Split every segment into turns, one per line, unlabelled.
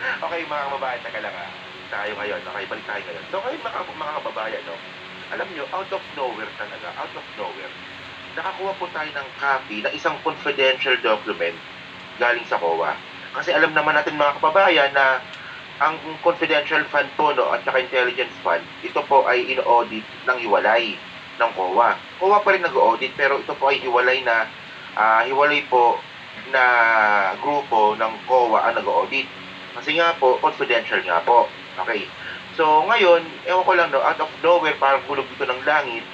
Okay, mga kababayan, teka lang tayo ngayon. Okay, balik tayo ngayon. So ngayon mga kababayan, no, alam nyo, out of nowhere talaga, out of nowhere, nakakuha po tayo ng copy ng isang confidential document galing sa COA. Kasi alam naman natin mga kababayan na ang confidential fund po, no, at saka intelligence fund, ito po ay in-audit ng hiwalay ng COA. COA pa rin nag-audit, pero ito po ay hiwalay na hiwalay po na grupo ng COA ang nag-audit. Kasi nga po, confidential nga po. Okay. So, ngayon, ewan ko lang, no, out of nowhere, parang hulog dito ng langit.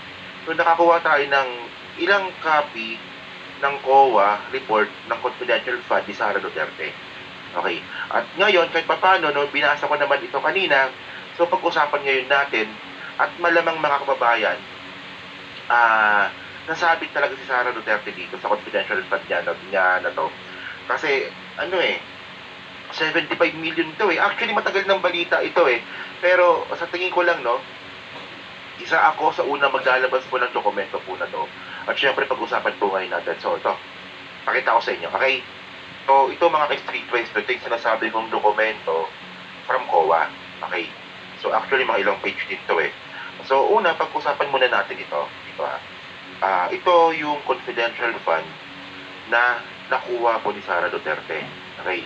So, nakakuha tayo ng ilang copy ng COA report ng confidential fund ni Sara Duterte. Okay. At ngayon, kahit paano, no, binasa ko naman ito kanina. So, pag-usapan ngayon natin, at malamang mga kababayan, nasabit talaga si Sara Duterte dito sa confidential fund niya na to. Kasi, 75 million to eh. Actually, matagal ng balita ito eh. Pero, sa tingin ko lang, no, isa ako sa una maglalabas po ng dokumento po na to. At syempre, pag-usapan po ngayon natin. So, ito, pakita ko sa inyo, okay? So, ito mga ka-streetwise, ito yung sinasabi kong dokumento from COA. Okay? So, actually, mga ilang page din to eh. So, una, pag-usapan muna natin ito. Ito yung confidential fund na nakuha po ni Sara Duterte. Okay?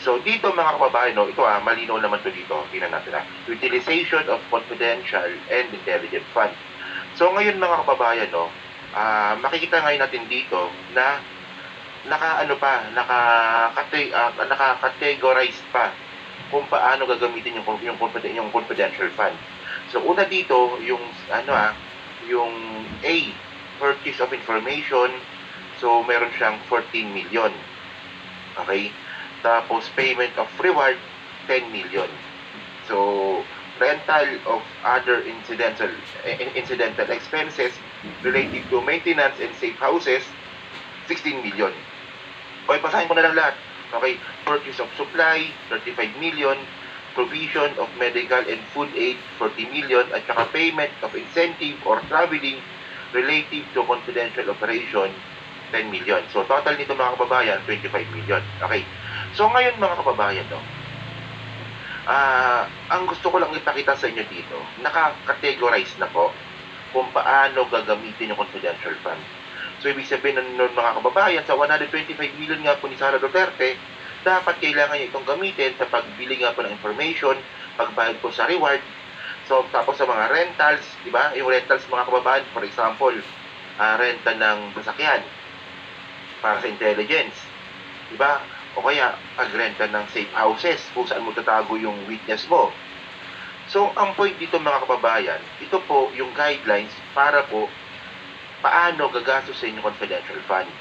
So, dito mga kababayan, no, ito malinaw naman to dito. Tingnan natin utilization of confidential and intelligent fund. So, ngayon mga kababayan, no, makikita ngayon natin dito na naka-categorize pa kung paano gagamitin yung confidential fund. So, una dito, yung, yung A, purchase of information. So, meron siyang 14 million. Okay? Tapos, payment of reward, 10 million. So, rental of other incidental expenses related to maintenance and safe houses, 16 million. Okay, basahin ko na lang lahat. Okay, purchase of supply, 35 million, provision of medical and food aid, 40 million, at saka payment of incentive or traveling related to confidential operation, 10 million. So, total nito mga kababayan, 25 million. Okay. So, ngayon mga kababayan, no, ang gusto ko lang ipakita sa inyo dito, naka-categorize na po kung paano gagamitin yung confidential fund. So, ibig sabihin nun mga kababayan, sa 125 million nga po ni Sara Duterte, dapat kailangan niya itong gamitin sa pagbili nga po ng information, pagbayad po sa reward. So, tapos sa mga rentals, di ba? Yung rentals mga kababayan, for example, renta ng sasakyan para sa intelligence. Di ba? O kaya, pagrenta ng safe houses kung saan mo tatago yung witness mo. So, ang point dito mga kababayan, ito po yung guidelines para po paano gagastusin yung confidential fund.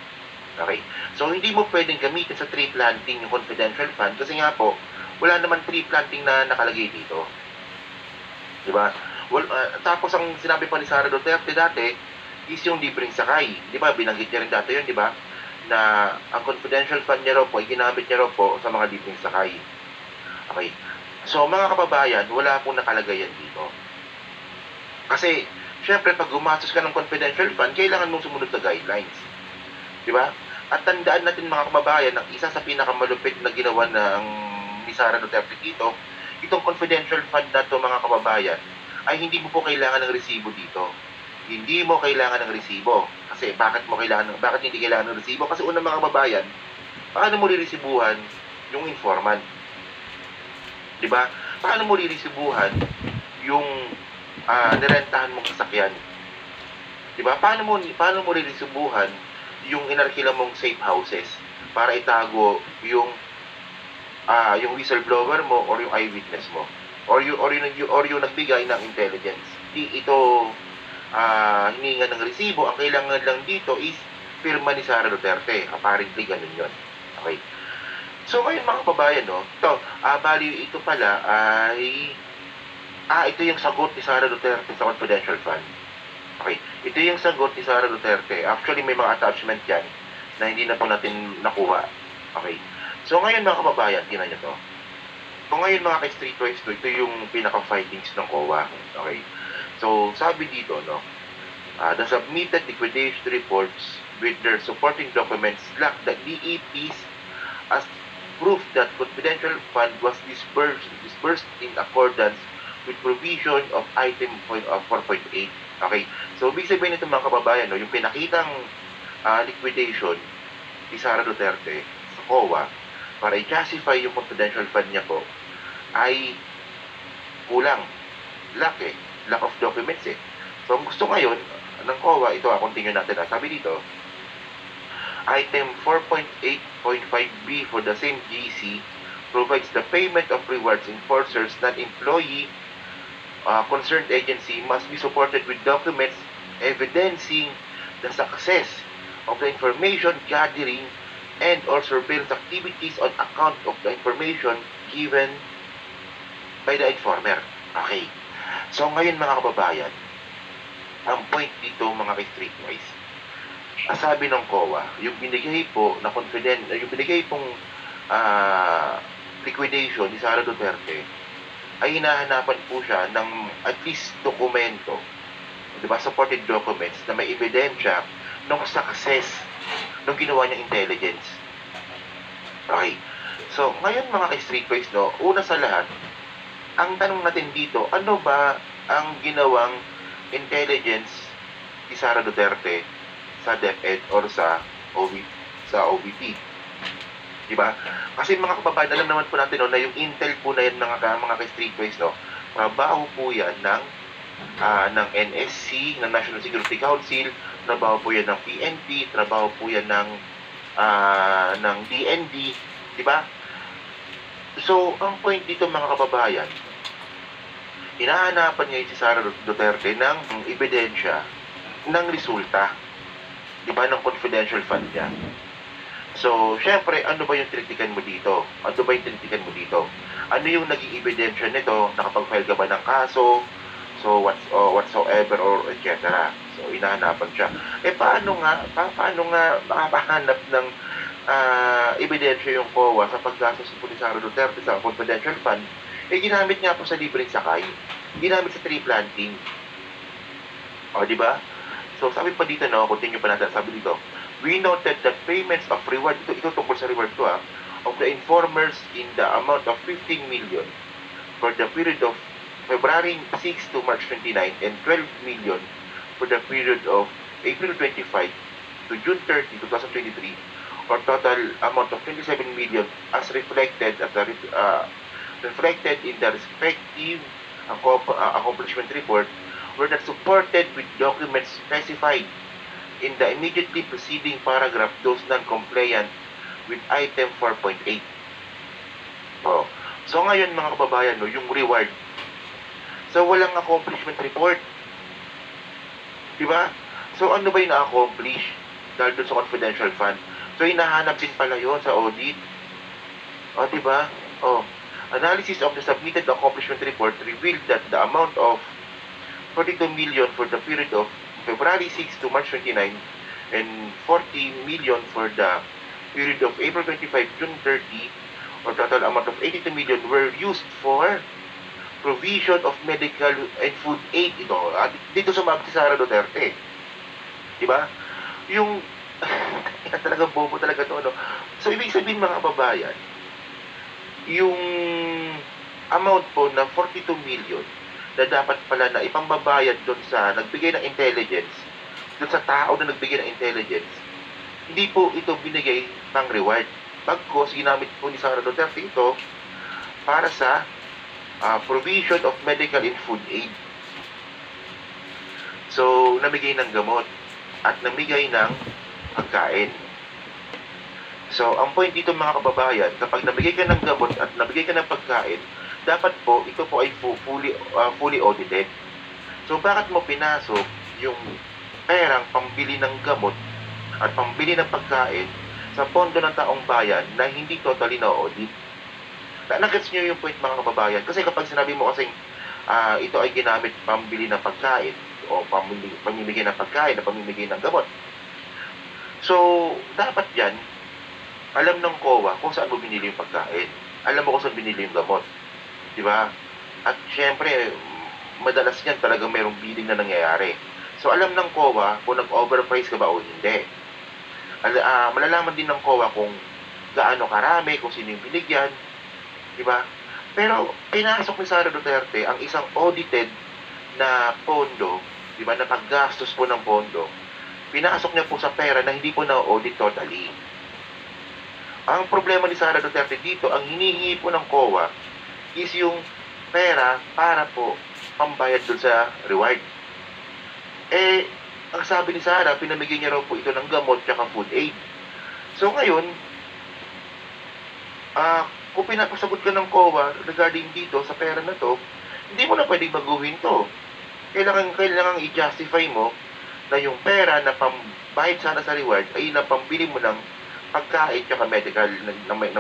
Okay? So, hindi mo pwedeng gamitin sa tree planting yung confidential fund kasi nga po, wala naman tree planting na nakalagay dito. Diba? Well, tapos, ang sinabi pa ni Sara Duterte dati is yung libreng sakay. Diba? Binanggit niya rin dati yun, diba? Na ang confidential fund niya raw po, ay ginamit niya raw po sa mga libreng sakay. Okay? So, mga kababayan, wala pong nakalagay yan dito. Kasi, syempre, pag gumastos ka ng confidential fund, kailangan mong sumunod sa guidelines. Di ba? At tandaan natin mga kababayan, ang isa sa pinakamalupit na ginawa ng ni Sara Duterte dito, itong confidential fund na to mga kababayan, ay hindi mo po kailangan ng resibo dito. Hindi mo kailangan ng resibo. Kasi bakit hindi kailangan ng resibo? Kasi unang mga kababayan, paano mo liresibuhan yung informant? Di ba? Paano mo liresibuhan yung nirentahan mong sasakyan? Diba? Paano mo riresibuhan yung inarkila mong safe houses para itago yung whistleblower mo or yung eyewitness mo or yung nagbigay ng intelligence? Ito hininga ng resibo. Ang kailangan lang dito is firma ni Sara Duterte. Apparently ganun yun. Okay. So ngayon mga kababayan, no, bali ito pala ay ito yung sagot ni Sara Duterte sa confidential fund. Okay. Ito yung sagot ni Sara Duterte. Actually, may mga attachment yan na hindi na po natin nakuha. Okay. So, ngayon mga kababayan, tingnan nyo to. So, ngayon mga ka-streetwise to, ito yung pinaka-findings ng COA. Okay. So, sabi dito, no, the submitted liquidation reports with their supporting documents lack the DEP's proof that confidential fund was disbursed in accordance with provision of item 4.8. Okay, so ibig sabihin nito mga kababayan, no, yung pinakitang liquidation ni Sara Duterte sa COA para i-justify yung confidential fund niya po ay kulang. Lack of documents eh. So, ang gusto ngayon ng COA, ito continue natin. Sabi dito, item 4.8.5b for the same GC provides the payment of rewards enforcers non-employee concerned agency must be supported with documents evidencing the success of the information gathering and or surveillance activities on account of the information given by the informer. Okay. So ngayon mga kababayan, ang point dito mga ka-streetwise, sabi ng COA, yung binigay po na yung binigay pong liquidation ni Sara Duterte ay hinahanapan po siya ng at least dokumento, diba, supported documents na may ebidensya ng success ng ginawa niyang intelligence. Okay. So, ngayon mga ka-streetwise, no, una sa lahat, ang tanong natin dito, ano ba ang ginawang intelligence ni Sara Duterte sa DepEd or sa OVP? Diba? Kasi mga kababayan, alam naman po natin no, na yung intel po na yan mga ka-streetwise, no, trabaho po yan ng NSC, ng National Security Council, trabaho po yan ng PNP, trabaho po yan ng DND, diba? So, ang point dito mga kababayan, hinahanapan ngayon si Sara Duterte ng ebidensya ng resulta, diba, ng confidential fund niya. So, syempre, ano ba yung tinitikan mo dito? Ano ba yung tinitikan mo dito? Ano yung naging ebidensya nito? Nakapag-file ka ba ng kaso? So, whatsoever or etc. So, hinahanapan siya. Paano nga makapahanap ng ebidensya yung COA sa paggastos ni Sara Duterte sa confidential fund? Ginamit nga po sa libreng sakay. Ginamit sa tree planting. O, di ba? So, sabi pa dito, no, continue pa natin, sabi dito, we noted that payments of reward, ito tungkol sa reward to, of the informers in the amount of 15 million for the period of February 6 to March 29 and 12 million for the period of April 25 to June 30, 2023, or total amount of 27 million as reflected in the respective accomplishment report were not supported with documents specified in the immediately preceding paragraph, those non-compliant with item 4.8. Oh. So ngayon mga kababayan, no, yung reward. So walang accomplishment report. Diba? So ano ba yung na-accomplish dahil doon sa confidential fund? So hinahanap din pala yun sa audit. O diba? Oh. Analysis of the submitted accomplishment report revealed that the amount of 42 million for the period of February 6 to March 29 and 40 million for the period of April 25 June 30, or total amount of 82 million were used for provision of medical and food aid. Dito sumabot si Sara Duterte. Diba? Yung talaga bobo talaga to, no? So ibig sabihin mga kababayan, yung amount po na 42 million na dapat pala na ipambabayad doon sa nagbigay ng intelligence, doon sa tao na nagbigay ng intelligence, hindi po ito binigay ng reward. Bagkus, ginamit po ni Sara Duterte ito para sa provision of medical and food aid. So, namigay ng gamot at namigay ng pagkain. So, ang point dito mga kababayan, kapag nabigay ka ng gamot at nabigay ka ng pagkain, dapat po, ito po ay fully audited. So, bakit mo pinasok yung perang pambili ng gamot at pambili ng pagkain sa pondo ng taong bayan na hindi totally na-audit? Nagets nyo yung point mga kababayan? Kasi kapag sinabi mo kasing ito ay ginamit pambili ng pagkain o pamimigay ng pagkain o pamimigay ng gamot. So, dapat yan, alam ng COA kung saan mo binili yung pagkain. Alam mo kung saan binili yung gamot. Diba? At syempre, madalas yan talagang mayroong bidding na nangyayari. So, alam ng COA kung nag-overprice ka ba o hindi. Malalaman din ng COA kung gaano karami, kung sino yung binigyan, di ba? Pero pinasok ni Sara Duterte ang isang audited na pondo, di ba, na paggastos po ng pondo, pinasok niya po sa pera na hindi po na-audit totally. Ang problema ni Sara Duterte dito, ang hinihingi po ng COA is yung pera para po pambayad dun sa reward. Eh, ang sabi ni Sara, pinamigay niya raw po ito ng gamot at food aid. So ngayon, kung pinapasagot ka ng COA regarding dito sa pera na to, hindi mo na pwedeng baguhin to. Kailangan i-justify mo na yung pera na pambayad sana sa reward ay na pambili mo ng pagkain at ng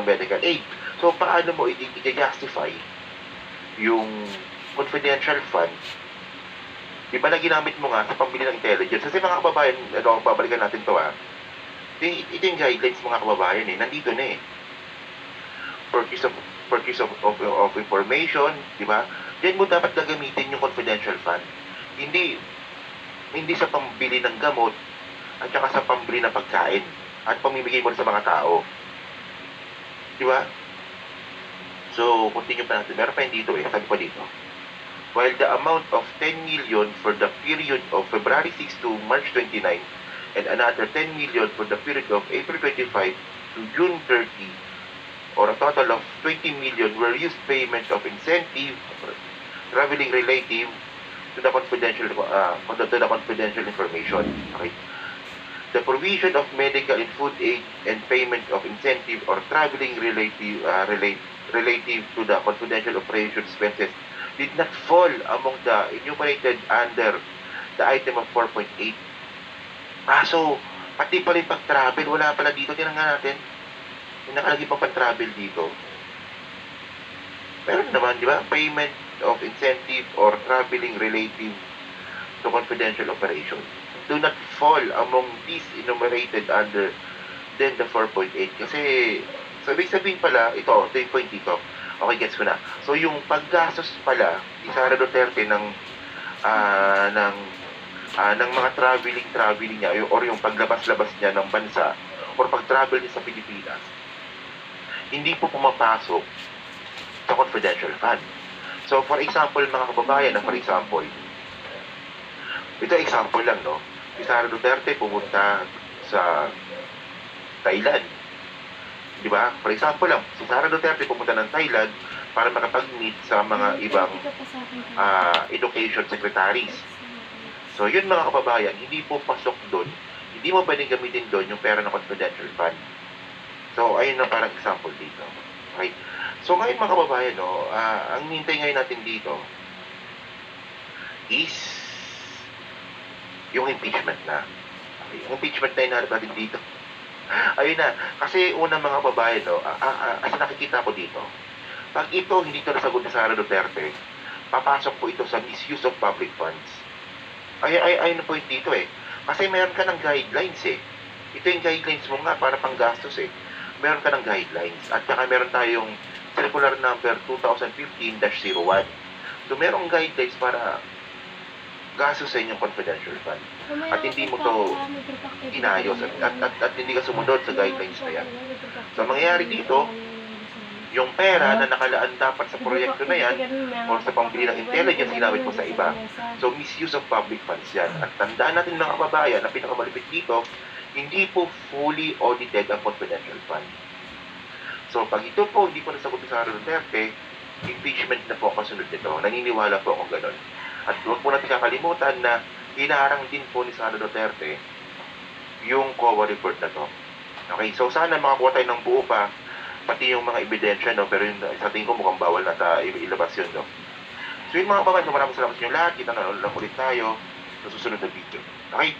medical aid. So, paano mo i-justify yung confidential fund? Di ba na ginamit mo nga sa pambili ng intelligence? Kasi mga kababayan, babalikan natin to ito yung guidelines mga kababayan nandito na purchase of information, di ba? Diyan mo dapat gagamitin yung confidential fund. Hindi sa pambili ng gamot at saka sa pambili ng pagkain at pamimigay mo sa mga tao. Di ba? So, continue pa natin. Meron pa yun dito sabi pa dito. While the amount of 10 million for the period of February 6 to March 29 and another 10 million for the period of April 25 to June 30 or a total of 20 million were used payment of incentive traveling relative to the confidential information. Okay. The provision of medical and food aid and payment of incentive or traveling relative to the confidential operation expenses did not fall among the enumerated under the item of 4.8. So, pati pa rin pag-travel, wala pala dito. Tingnan nga natin. Yung nakalagay pa pag-travel dito. Meron naman, di ba? Payment of incentive or traveling relative to confidential operation do not fall among these enumerated under then the 4.8. Kasi, so ibig sabihin pala, ito yung point dito. Okay, gets ko na. So, yung paggastos pala ni Sara Duterte ng mga traveling niya or yung paglabas-labas niya ng bansa or pag-travel niya sa Pilipinas, hindi po pumapasok sa confidential fund. So, for example, mga kababayan, ito example lang, no? Si Sara Duterte pumunta sa Thailand. Di ba? For example lang, si Sara Duterte pumunta ng Thailand para makapag-meet sa mga ibang education secretaries. So, yun mga kababayan, hindi po pasok doon. Hindi mo pwedeng gamitin doon yung pera ng confidential fund. So, ayun na parang example dito. Okay? So, ngayon mga kababayan, ang hintay ngayon natin dito is yung impeachment na. Okay? Yung impeachment na hinahanap natin dito. Ayun na. Kasi unang mga kababayan, as nakikita ko dito, pag ito hindi ito nasagot ni Sara Duterte, papasok po ito sa misuse of public funds. Ayun na point dito Kasi meron ka ng guidelines Ito yung guidelines mo nga para panggastos Meron ka ng guidelines. At saka meron tayong circular number 2015-01. So merong guidelines para gastos sa inyong confidential fund. At hindi mo to inayos at hindi ka sumunod sa guidelines na yan. So mangyayari dito, yung pera na nakalaan dapat sa proyekto na yan o sa pambili ng intelligence, ginamit mo sa iba. So misuse of public funds yan. At tandaan natin mga kababayan, na pinakamalipit dito, hindi po fully audited ang confidential fund. So, pag ito po hindi po nasagot ni Sara Duterte, impeachment na po ang kasunod nito. Naniniwala po akong gano'n. At huwag po natin kakalimutan na hinarang din po ni Sara Duterte yung COA report na to. Okay, so sana makakuha tayo ng buo pa, pati yung mga ebidensya, pero yun, sa tingin ko mukhang bawal na ilabas yun, So yun mga kababayan, maraming salamat sa inyo lahat. Kita na ulit tayo sa susunod na video. Okay?